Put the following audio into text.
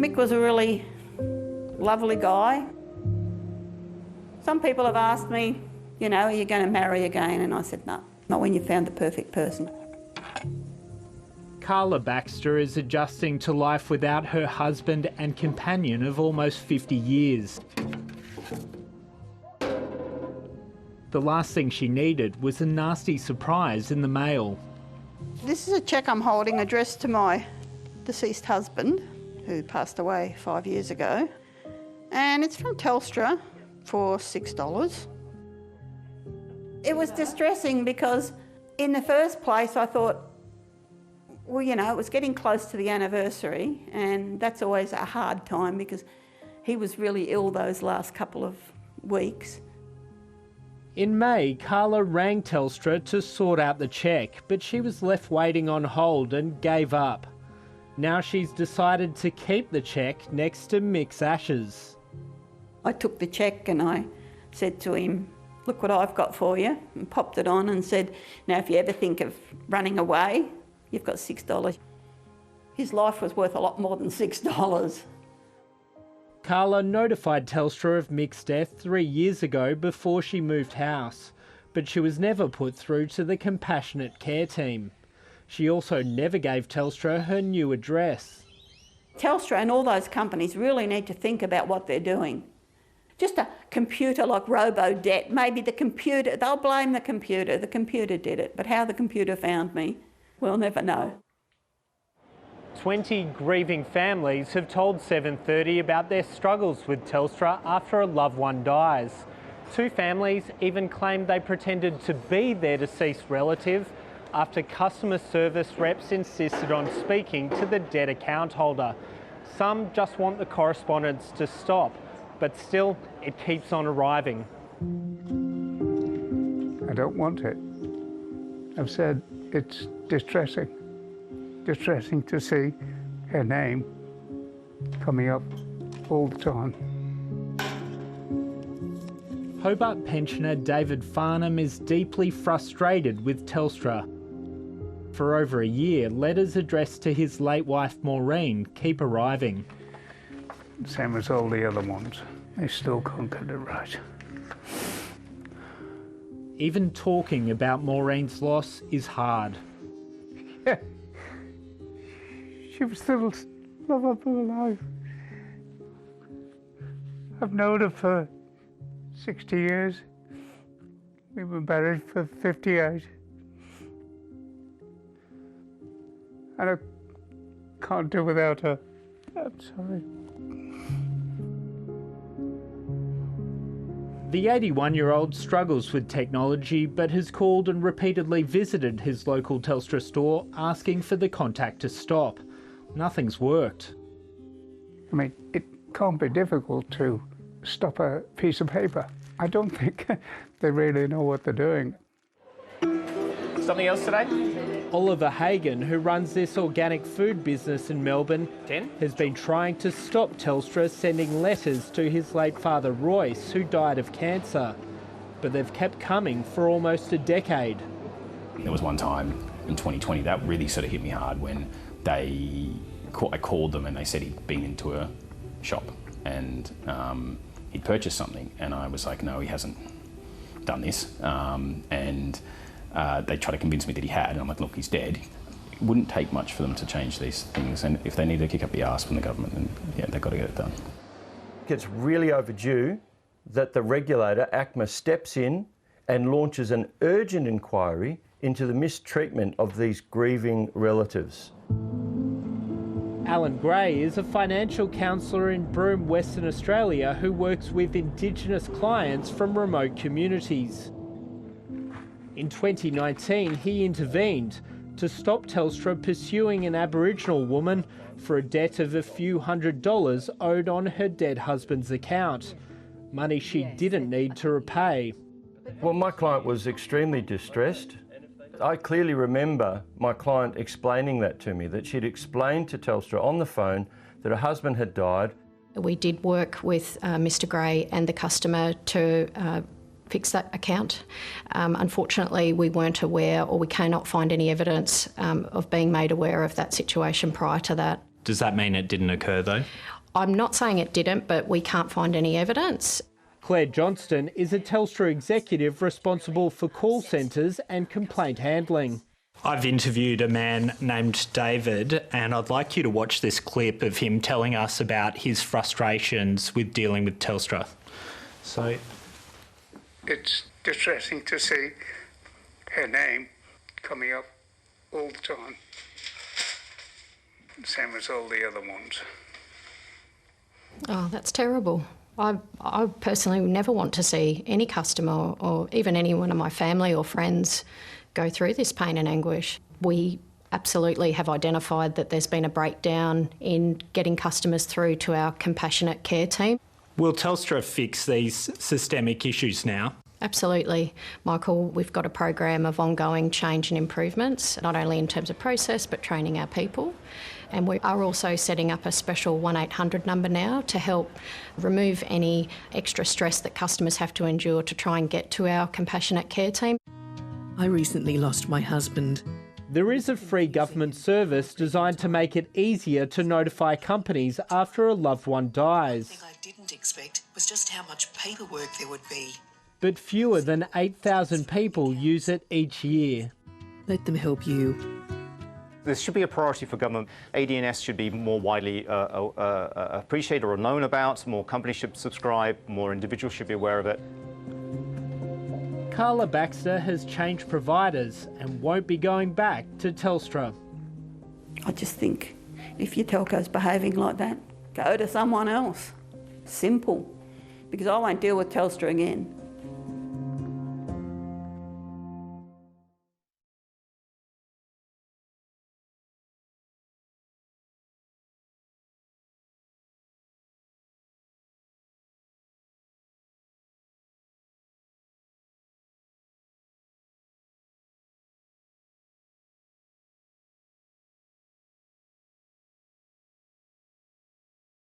Mick was a really lovely guy. Some people have asked me, you know, are you going to marry again? And I said, no, not when you found the perfect person. Carla Baxter is adjusting to life without her husband and companion of almost 50 years. The last thing she needed was a nasty surprise in the mail. This is a cheque I'm holding addressed to my deceased husband, who passed away 5 years ago. And it's from Telstra for $6. It was distressing because in the first place I thought, well, you know, it was getting close to the anniversary, and that's always a hard time because he was really ill those last couple of weeks. In May, Carla rang Telstra to sort out the cheque, but she was left waiting on hold and gave up. Now she's decided to keep the cheque next to Mick's ashes. I took the cheque and I said to him, look what I've got for you, and popped it on and said, now if you ever think of running away, you've got $6. His life was worth a lot more than $6. Carla notified Telstra of Mick's death 3 years ago before she moved house, but she was never put through to the compassionate care team. She also never gave Telstra her new address. Telstra and all those companies really need to think about what they're doing. Just a computer like robo-debt, maybe the computer, they'll blame the computer did it, but how the computer found me, we'll never know. 20 grieving families have told 7:30 about their struggles with Telstra after a loved one dies. 2 families even claimed they pretended to be their deceased relative after customer service reps insisted on speaking to the dead account holder. Some just want the correspondence to stop, but still it keeps on arriving. I don't want it. I've said it's distressing to see her name coming up all the time. Hobart pensioner David Farnham is deeply frustrated with Telstra. For over a year, letters addressed to his late wife Maureen keep arriving. Same as all the other ones. They still can't get it right. Even talking about Maureen's loss is hard. Yeah. She was the love of her life. I've known her for 60 years. We were married for 58. And I can't do without her. I'm sorry. The 81-year-old struggles with technology but has called and repeatedly visited his local Telstra store asking for the contact to stop. Nothing's worked. I mean, it can't be difficult to stop a piece of paper. I don't think they really know what they're doing. Something else today? Oliver Hagan, who runs this organic food business in Melbourne, has been trying to stop Telstra sending letters to his late father Royce, who died of cancer. But they've kept coming for almost a decade. There was one time in 2020 that really sort of hit me hard when I called them and they said he'd been into a shop and he'd purchased something, and I was like, no, he hasn't done this. They tried to convince me that he had, and I'm like, look, he's dead. It wouldn't take much for them to change these things, and if they need to kick up the arse from the government, then yeah, they've got to get it done. It's really overdue that the regulator, ACMA, steps in and launches an urgent inquiry into the mistreatment of these grieving relatives. Alan Gray is a financial counsellor in Broome, Western Australia, who works with Indigenous clients from remote communities. In 2019, he intervened to stop Telstra pursuing an Aboriginal woman for a debt of a few $100s owed on her dead husband's account, money she didn't need to repay. Well, my client was extremely distressed. I clearly remember my client explaining that to me, that she'd explained to Telstra on the phone that her husband had died. We did work with Mr Gray and the customer to fix that account. Unfortunately, we weren't aware, or we cannot find any evidence of being made aware of that situation prior to that. Does that mean it didn't occur though? I'm not saying it didn't, but we can't find any evidence. Claire Johnston is a Telstra executive responsible for call centres and complaint handling. I've interviewed a man named David, and I'd like you to watch this clip of him telling us about his frustrations with dealing with Telstra. So, It's distressing to see her name coming up all the time, same as all the other ones. Oh, that's terrible. I personally never want to see any customer or even anyone in my family or friends go through this pain and anguish. We absolutely have identified that there's been a breakdown in getting customers through to our compassionate care team. will Telstra fix these systemic issues now? Absolutely, Michael. We've got a program of ongoing change and improvements, not only in terms of process, but training our people. And we are also setting up a special 1800 number now to help remove any extra stress that customers have to endure to try and get to our compassionate care team. I recently lost my husband. There is a free government service designed to make it easier to notify companies after a loved one dies. The thing I didn't expect was just how much paperwork there would be. But fewer than 8,000 people use it each year. Let them help you. This should be a priority for government. AD&S should be more widely appreciated or known about. More companies should subscribe, more individuals should be aware of it. Carla Baxter has changed providers and won't be going back to Telstra. I just think if your telco's behaving like that, go to someone else. Simple. Because I won't deal with Telstra again.